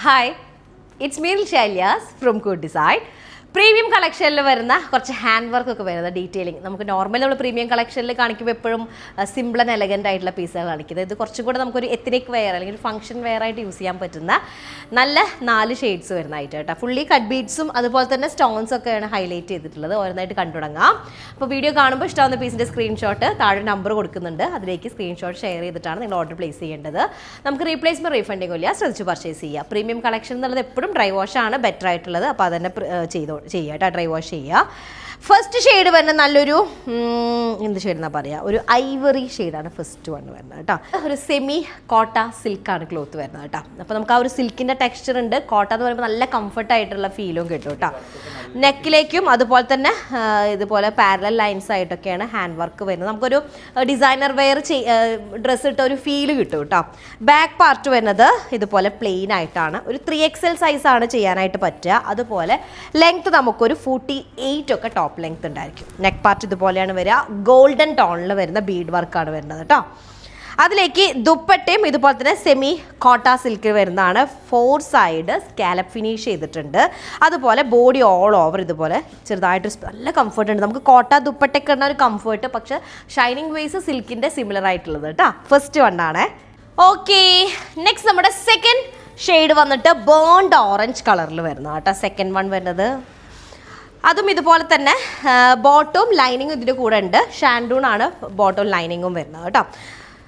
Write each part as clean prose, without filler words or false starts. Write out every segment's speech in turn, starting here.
Hi, it's me Shailyas from Good Design. Premium കളക്ഷനിൽ വരുന്ന കുറച്ച് ഹാൻഡ് വർക്ക് ഒക്കെ വരുന്ന ഡീറ്റെയിലിംഗ് നമുക്ക് നോർമലി നമ്മൾ പ്രീമിയം കളക്ഷനിൽ കാണിക്കുമ്പോൾ എപ്പോഴും സിമ്പിൾ ആൻഡ് എലഗൻ്റ് ആയിട്ടുള്ള പീസുകൾ കാണിക്കുന്നത്. ഇത് കുറച്ചും കൂടെ നമുക്കൊരു എത്നിക് വെയർ അല്ലെങ്കിൽ ഒരു ഫംഗ്ഷൻ വെയർ ആയിട്ട് യൂസ് ചെയ്യാൻ പറ്റുന്ന നല്ല 4 ഷെയ്ഡ്സ് വരുന്നതായിട്ട് കേട്ടോ. ഫുള്ളി കട്ട് ബീഡ്സും അതുപോലെ തന്നെ സ്റ്റോൺസ് ഒക്കെയാണ് ഹൈലൈറ്റ് ചെയ്തിട്ടുള്ളത്. ഓരോന്നായിട്ട് കണ്ടു തുടങ്ങാം. അപ്പോൾ വീഡിയോ കാണുമ്പോൾ ഇഷ്ടമാവുന്ന പീസിൻ്റെ സ്ക്രീൻഷോട്ട് താഴെ നമ്പർ കൊടുക്കുന്നുണ്ട്. അതിലേക്ക് സ്ക്രീൻഷോട്ട് ഷെയർ ചെയ്തിട്ടാണ് നിങ്ങൾ ഓർഡർ പ്ലേസ് ചെയ്യേണ്ടത്. നമുക്ക് റീപ്ലേസ്മെൻറ്റ് റീഫണ്ടിങ് ഇല്ല, ശ്രദ്ധിച്ച് പർച്ചേസ് ചെയ്യുക. പ്രീമിയം കളക്ഷൻ എന്നുള്ളത് എപ്പോഴും ഡ്രൈ വാഷാണ് ബെറ്റർ ആയിട്ടുള്ളത്. അപ്പോൾ അതന്നെ ചെയ്യുക കേട്ടോ, ഡ്രൈ വാഷ് ചെയ്യുക. ഫസ്റ്റ് ഷെയ്ഡ് വരുന്നത് നല്ലൊരു എന്ത് ഷെയ്ഡെന്നാ പറയുക, ഒരു ഐവറി ഷെയ്ഡാണ് ഫസ്റ്റ് വൺ വരുന്നത് കേട്ടോ. ഒരു സെമി കോട്ട സിൽക്കാണ് ക്ലോത്ത് വരുന്നത് കേട്ടോ. അപ്പോൾ നമുക്ക് ആ ഒരു സിൽക്കിൻ്റെ ടെക്സ്ചർ ഉണ്ട്. കോട്ട എന്ന് പറയുമ്പോൾ നല്ല കംഫർട്ടായിട്ടുള്ള ഫീലും കിട്ടും കേട്ടോ. നെക്കിലേക്കും അതുപോലെ തന്നെ ഇതുപോലെ പാരലൽ ലൈൻസ് ആയിട്ടൊക്കെയാണ് ഹാൻഡ് വർക്ക് വരുന്നത്. നമുക്കൊരു ഡിസൈനർ വെയർ ഡ്രസ്സ് ഇട്ട ഒരു ഫീല് കിട്ടും കേട്ടോ. ബാക്ക് പാർട്ട് വരുന്നത് ഇതുപോലെ പ്ലെയിൻ ആയിട്ടാണ്. ഒരു 3XL സൈസാണ് ചെയ്യാനായിട്ട് പറ്റുക. അതുപോലെ ലെങ്ത് നമുക്കൊരു 48 ഒക്കെ ടോപ്പ് ലെങ്ത് ഉണ്ടായിരിക്കും. നെക്ക് പാർട്ട് ഇതുപോലെയാണ് വരിക. ഗോൾഡൻ ടോണിൽ വരുന്ന ബീഡ് വർക്കാണ് വരുന്നത് കേട്ടോ. അതിലേക്ക് ദുപ്പട്ടയും ഇതുപോലെ തന്നെ സെമി കോട്ട സിൽക്ക് വരുന്നതാണ്. 4 സൈഡ് സ്കാലപ്പ് ഫിനിഷ് ചെയ്തിട്ടുണ്ട്. അതുപോലെ ബോഡി ഓൾ ഓവർ ഇതുപോലെ ചെറുതായിട്ട് നല്ല കംഫർട്ട് ഉണ്ട്. നമുക്ക് കോട്ട ദുപ്പട്ടയ്ക്ക് ഉള്ള ഒരു കംഫർട്ട്, പക്ഷേ ഷൈനിങ് വേസ് സിൽക്കിൻ്റെ സിമിലർ ആയിട്ടുള്ളത് കേട്ടോ. ഫസ്റ്റ് വണ്ണാണ്. ഓക്കെ, നെക്സ്റ്റ് നമ്മുടെ സെക്കൻഡ് ഷെയ്ഡ് വന്നിട്ട് ബേൺഡ് ഓറഞ്ച് കളറിൽ വരുന്നത് കേട്ടോ. സെക്കൻഡ് വൺ വരുന്നത് അതും ഇതുപോലെ തന്നെ ബോട്ടവും ലൈനിങ്ങും ഇതിൻ്റെ കൂടെ ഉണ്ട്. ഷാൻഡൂൺ ആണ് ബോട്ടവും ലൈനിങ്ങും വരുന്നത് കേട്ടോ.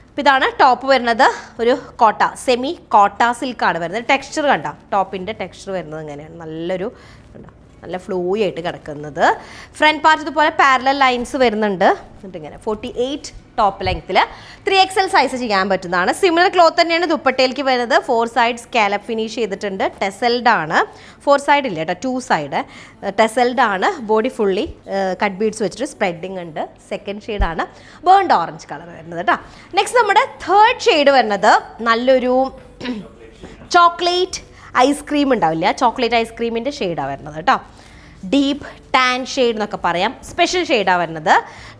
അപ്പോൾ ഇതാണ് ടോപ്പ് വരുന്നത്. ഒരു കോട്ട സെമി കോട്ട സിൽക്കാണ് വരുന്നത്. ടെക്സ്ചർ കണ്ടോ, ടോപ്പിൻ്റെ ടെക്സ്ചർ വരുന്നത് ഇങ്ങനെയാണ്. നല്ലൊരു നല്ല ഫ്ലോയി ആയിട്ട് കിടക്കുന്നത്. ഫ്രണ്ട് പാർട്ട് ഇതുപോലെ പാരലൽ ലൈൻസ് വരുന്നുണ്ട്. എന്നിട്ട് ഇങ്ങനെ 48 ടോപ്പ് ലെങ്ത്തിൽ 3XL സൈസ് ചെയ്യാൻ പറ്റുന്നതാണ്. സിമിലർ ക്ലോത്ത് തന്നെയാണ് ദുപ്പട്ടയിലേക്ക് വരുന്നത്. 4 സൈഡ് സ്കാലപ്പ് ഫിനിഷ് ചെയ്തിട്ടുണ്ട്. ടെസൽഡ് ആണ്. 4 സൈഡ് ഇല്ല കേട്ടോ, 2 സൈഡ് ടെസൽഡ് ആണ്. ബോഡി ഫുള്ളി കട്ട് ബീഡ്സ് വെച്ചിട്ട് സ്പ്രെഡിങ് ഉണ്ട്. സെക്കൻഡ് ഷെയ്ഡാണ് ബേൺഡ് ഓറഞ്ച് കളർ വരുന്നത് കേട്ടോ. നെക്സ്റ്റ് നമ്മുടെ തേർഡ് ഷെയ്ഡ് വരുന്നത് നല്ലൊരു ചോക്ലേറ്റ് ഐസ്ക്രീം ഉണ്ടാവില്ല, ചോക്ലേറ്റ് ഐസ്ക്രീമിൻ്റെ ഷെയ്ഡാണ് വരുന്നത് കേട്ടോ. ഡീപ്പ് ടാൻ ഷെയ്ഡ് എന്നൊക്കെ പറയാം. സ്പെഷ്യൽ ഷെയ്ഡാണ് വരുന്നത്.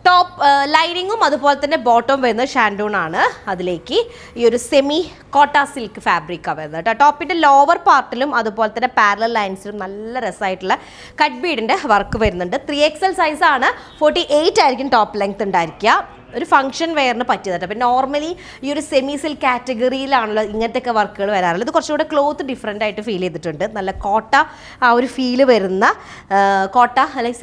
ടോപ്പ് ലൈനിങ്ങും അതുപോലെ തന്നെ ബോട്ടം വരുന്നത് ഷാൻഡൂൺ ആണ്. അതിലേക്ക് ഈ ഒരു സെമി കോട്ട സിൽക്ക് ഫാബ്രിക്കാണ് വരുന്നത് കേട്ടോ. ടോപ്പിൻ്റെ ലോവർ പാർട്ടിലും അതുപോലെ തന്നെ പാരലൽ ലൈൻസിലും നല്ല രസമായിട്ടുള്ള കട്ട് ബീഡിൻ്റെ വർക്ക് വരുന്നുണ്ട്. 3XL സൈസാണ്. 48 ആയിരിക്കും ടോപ്പ് ലെങ്ത് ഉണ്ടായിരിക്കുക. ഒരു ഫംഗ്ഷൻ വെയറിന് പറ്റിയതായിട്ട്. അപ്പോൾ നോർമലി ഈ ഒരു സെമി സിൽക്ക് കാറ്റഗറിയിലാണല്ലോ ഇങ്ങനത്തെയൊക്കെ വർക്കുകൾ വരാറുള്ളത്. ഇത് കുറച്ചുകൂടെ ക്ലോത്ത് ഡിഫറെൻ്റ് ആയിട്ട് ഫീൽ ചെയ്തിട്ടുണ്ട്. നല്ല കോട്ട ആ ഒരു ഫീല് വരുന്ന കോട്ട അല്ലെങ്കിൽ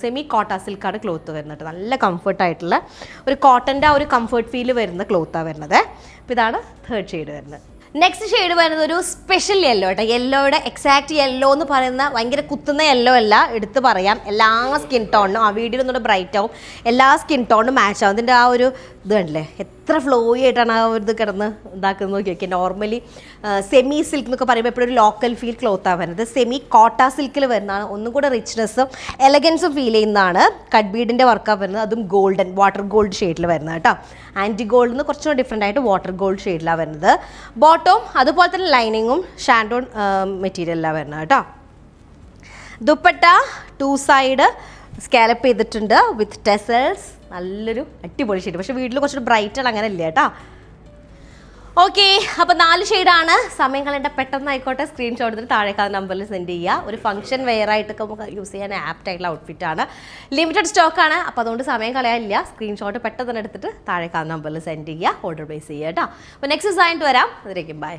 സെമി കോട്ട സിൽക്കാണ് ക്ലോത്ത് വരുന്നത്. നല്ല കംഫർട്ടായിട്ടുള്ള ഒരു കോട്ടൻ്റെ ആ ഒരു കംഫർട്ട് ഫീല് വരുന്ന ക്ലോത്താണ് വരുന്നത്. അപ്പോൾ ഇതാണ് തേർഡ് ഷെയ്ഡ് വരുന്നത്. നെക്സ്റ്റ് ഷെയ്ഡ് വരുന്നത് ഒരു സ്പെഷ്യൽ യെല്ലോ കേട്ടോ. യെല്ലോയുടെ എക്സാക്റ്റ് യെല്ലോ എന്ന് പറയുന്ന ഭയങ്കര കുത്തുന്ന യെല്ലോ അല്ല, എടുത്ത് പറയാം. എല്ലാ സ്കിൻ ടോണിനും ആ വീഡിയോയിൽ ഒന്നുകൂടെ ബ്രൈറ്റ് ആവും. എല്ലാ സ്കിൻ ടോണിനും മാച്ച് ആവും. അതിൻ്റെ ആ ഒരു ഇത് കണ്ടില്ലേ, എത്ര ഫ്ലോയി ആയിട്ടാണ് ആ ഒരു ഇത് കിടന്ന് ഇതാക്കുന്നത് നോക്കി നോക്കിയാൽ. നോർമലി സെമി സിൽക്ക് എന്നൊക്കെ പറയുമ്പോൾ എപ്പോഴും ഒരു ലോക്കൽ ഫീൽ ക്ലോത്താണ് വരുന്നത്. സെമി കോട്ട സിൽക്കിൽ വരുന്നതാണ്. ഒന്നും കൂടെ റിച്ച്നെസ്സും എലഗൻസും ഫീൽ ചെയ്യുന്നതാണ്. കട്ട് ബീഡിൻ്റെ വർക്കാണ് വരുന്നത്. അതും ഗോൾഡൻ വാട്ടർ ഗോൾഡ് ഷെയ്ഡിൽ വരുന്നത് കേട്ടോ. ആൻറ്റി ഗോൾഡിൽ നിന്ന് കുറച്ചുകൂടെ ഡിഫറെൻ്റ് ആയിട്ട് വാട്ടർ ഗോൾഡ് ഷെയ്ഡിലാണ് വരുന്നത്. ബോട്ടവും അതുപോലെ തന്നെ ലൈനിങ്ങും ഷാൻഡോൺ മെറ്റീരിയലാണ് വരുന്നത് കേട്ടോ. ദുപ്പട്ട 2 സൈഡ് സ്കാലപ്പ് ചെയ്തിട്ടുണ്ട് വിത്ത് ടെസൽസ്. നല്ലൊരു അടിപൊളി ഷെയ്ഡ്. പക്ഷേ വീട്ടിൽ കുറച്ചുകൂടി ബ്രൈറ്റാണ്, അങ്ങനെ ഇല്ല കേട്ടോ. ഓക്കെ, അപ്പോൾ 4 ഷെയ്ഡാണ്. സമയം കളയേണ്ട പെട്ടെന്ന് ആയിക്കോട്ടെ, സ്ക്രീൻഷോട്ട് എടുത്തിട്ട് താഴേക്കാൾ നമ്പറിൽ സെൻഡ് ചെയ്യുക. ഒരു ഫംഗ്ഷൻ വെയർ ആയിട്ടൊക്കെ നമുക്ക് യൂസ് ചെയ്യാൻ ആപ്റ്റ് ആയിട്ടുള്ള ഔട്ട്ഫിറ്റാണ്. ലിമിറ്റഡ് സ്റ്റോക്കാണ്. അപ്പോൾ അതുകൊണ്ട് സമയം കളയാനില്ല. സ്ക്രീൻഷോട്ട് പെട്ടെന്ന് എടുത്തിട്ട് താഴേക്കാൾ നമ്പറിൽ സെൻഡ് ചെയ്യുക, ഓർഡർ പ്ലേസ് ചെയ്യുക കേട്ടോ. അപ്പോൾ നെക്സ്റ്റ് ഡിസൈൻ വരാം. അതിലേക്കും ബൈ.